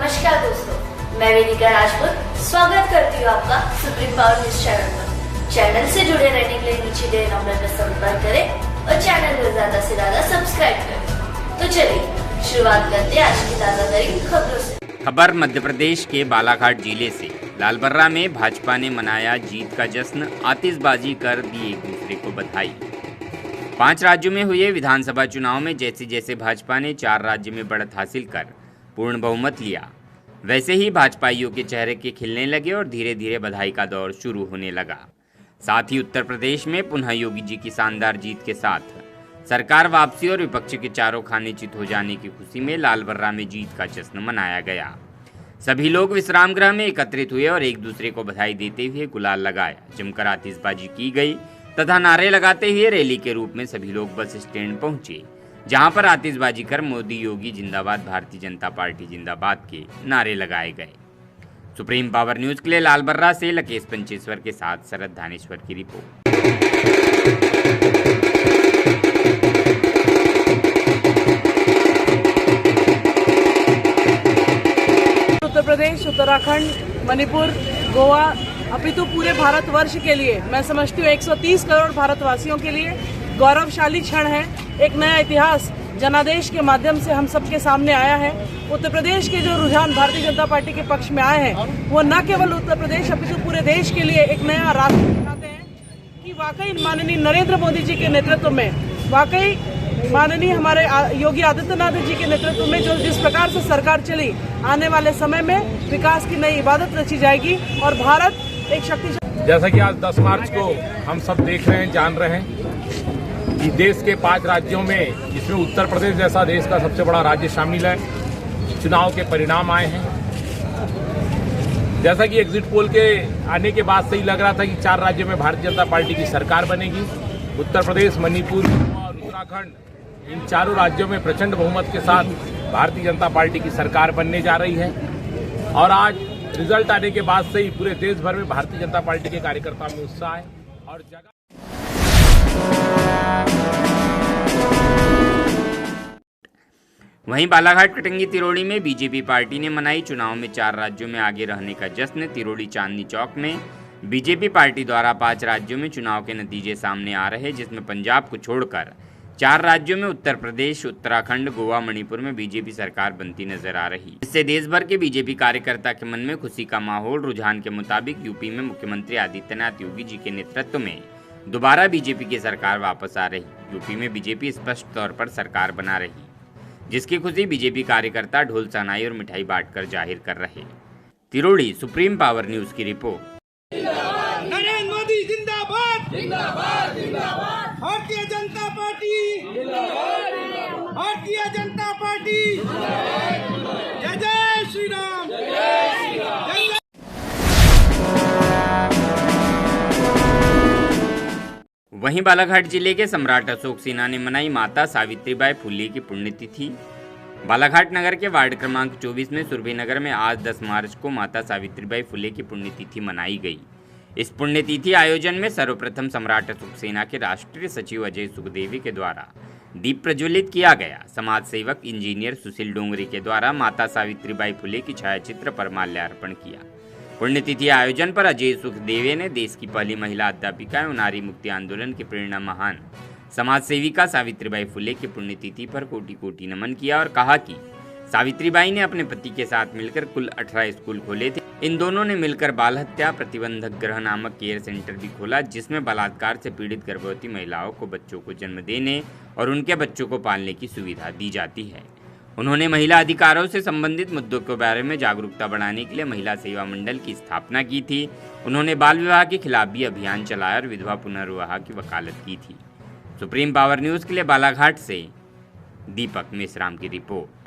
नमस्कार दोस्तों, मैं वेदिका राजपूत स्वागत करती हूँ आपका सुप्रीम पावर न्यूज चैनल पर। चैनल से जुड़े रहने के लिए नीचे दिए नंबर पर संपर्क करें और चैनल को ज्यादा से ज्यादा सब्सक्राइब करें। तो चलिए शुरुआत करते हैं आज की ताजा तरीन खबरों से। खबर मध्य प्रदेश के बालाघाट जिले से। लालबर्रा में भाजपा ने मनाया जीत का जश्न, आतिशबाजी कर दी एक दूसरे को बधाई। 5 राज्यों में हुए विधानसभा चुनाव में जैसे जैसे भाजपा ने 4 राज्य में बढ़त हासिल कर पूर्ण बहुमत लिया, वैसे ही भाजपाइयों के चेहरे के खिलने लगे और धीरे धीरे बधाई का दौर शुरू होने लगा। साथ ही उत्तर प्रदेश में पुनः योगी जी की शानदार जीत के साथ सरकार वापसी और विपक्ष के चारों खाने चित हो जाने की खुशी में लालबर्रा में जीत का जश्न मनाया गया। सभी लोग विश्राम गृह में एकत्रित हुए और एक दूसरे को बधाई देते हुए गुलाल लगाया। जमकर आतिशबाजी की गई तथा नारे लगाते हुए रैली के रूप में सभी लोग बस स्टैंड पहुंचे, जहां पर आतिशबाजी कर मोदी योगी जिंदाबाद, भारतीय जनता पार्टी जिंदाबाद के नारे लगाए गए। सुप्रीम पावर न्यूज के लिए लालबर्रा से लकेश पंचेश्वर के साथ शरद धानेश्वर की रिपोर्ट। उत्तर प्रदेश, उत्तराखंड, मणिपुर, गोवा, अपितु पूरे भारतवर्ष के लिए मैं समझती हूँ 130 करोड़ भारतवासियों के लिए गौरवशाली क्षण है। एक नया इतिहास जनादेश के माध्यम से हम सबके सामने आया है। उत्तर प्रदेश के जो रुझान भारतीय जनता पार्टी के पक्ष में आए हैं, वो न केवल उत्तर प्रदेश अपितु पूरे देश के लिए एक नया रास्ता दिखाते हैं कि वाकई माननीय नरेंद्र मोदी जी के नेतृत्व में, वाकई माननीय हमारे योगी आदित्यनाथ जी के नेतृत्व में जो जिस प्रकार से सरकार चली, आने वाले समय में विकास की नई इबादत रची जाएगी और भारत एक शक्तिशाली। जैसा कि आज 10 मार्च को हम सब देख रहे हैं, जान रहे हैं कि देश के 5 राज्यों में, जिसमें उत्तर प्रदेश जैसा देश का सबसे बड़ा राज्य शामिल है, चुनाव के परिणाम आए हैं। जैसा कि एग्जिट पोल के आने के बाद से ही लग रहा था कि 4 राज्यों में भारतीय जनता पार्टी की सरकार बनेगी। उत्तर प्रदेश, मणिपुर और उत्तराखंड, इन चारों राज्यों में प्रचंड बहुमत के साथ भारतीय जनता पार्टी की सरकार बनने जा रही है। और आज रिजल्ट आने के बाद से ही पूरे देश भर में भारतीय जनता पार्टी के कार्यकर्ताओं में उत्साह है और जगह। वहीं बालाघाट कटंगी तिरोड़ी में बीजेपी पार्टी ने मनाई चुनाव में 4 राज्यों में आगे रहने का जश्न। तिरोड़ी चांदनी चौक में बीजेपी पार्टी द्वारा 5 राज्यों में चुनाव के नतीजे सामने आ रहे, जिसमें पंजाब को छोड़कर 4 राज्यों में उत्तर प्रदेश, उत्तराखंड, गोवा, मणिपुर में बीजेपी सरकार बनती नजर आ रही। इससे देश भर के बीजेपी कार्यकर्ता के मन में खुशी का माहौल। रुझान के मुताबिक यूपी में मुख्यमंत्री आदित्यनाथ योगी जी के नेतृत्व में दोबारा बीजेपी की सरकार वापस आ रही। यूपी में बीजेपी स्पष्ट तौर पर सरकार बना रही, जिसकी खुशी बीजेपी कार्यकर्ता ढोल सनाई और मिठाई बांटकर जाहिर कर रहे। तिरोड़ी सुप्रीम पावर न्यूज की रिपोर्ट। नरेंद्र मोदी जिंदाबाद, जिंदाबाद, जिंदाबाद। भारतीय जनता पार्टी, जिंदाबाद, भारतीय जनता पार्टी, जय जय श्री राम, जय श्री राम। वहीं बालाघाट जिले के सम्राट अशोक सिन्हा ने मनाई माता सावित्रीबाई फुले की पुण्यतिथि। बालाघाट नगर के वार्ड क्रमांक 24 में सुरभि नगर में आज 10 मार्च को माता सावित्रीबाई फुले की पुण्यतिथि मनाई गई। इस पुण्यतिथि आयोजन में सर्वप्रथम सम्राट अशोक सेना के राष्ट्रीय सचिव अजय सुखदेवी के द्वारा दीप प्रज्वलित किया गया। समाज सेवक इंजीनियर सुशील डोंगरी के द्वारा माता सावित्रीबाई फुले की छायाचित्र पर माल्यार्पण किया। पुण्यतिथि आयोजन पर अजय सुखदेवी ने देश की पहली महिला अध्यापिका एवं नारी मुक्ति आंदोलन की प्रेरणा महान समाज सेविका सावित्रीबाई फुले की पुण्यतिथि पर कोटि कोटि नमन किया और कहा कि सावित्रीबाई ने अपने पति के साथ मिलकर कुल 18 स्कूल खोले थे। इन दोनों ने मिलकर बाल हत्या प्रतिबंधक गृह नामक केयर सेंटर भी खोला, जिसमें बलात्कार से पीड़ित गर्भवती महिलाओं को बच्चों को जन्म देने और उनके बच्चों को पालने की सुविधा दी जाती है। उन्होंने महिला अधिकारों से संबंधित मुद्दों के बारे में जागरूकता बढ़ाने के लिए महिला सेवा मंडल की स्थापना की थी। उन्होंने बाल विवाह के खिलाफ भी अभियान चलाया और विधवा पुनर्विवाह की वकालत की थी। सुप्रीम पावर न्यूज के लिए बालाघाट से दीपक मेश्राम की रिपोर्ट।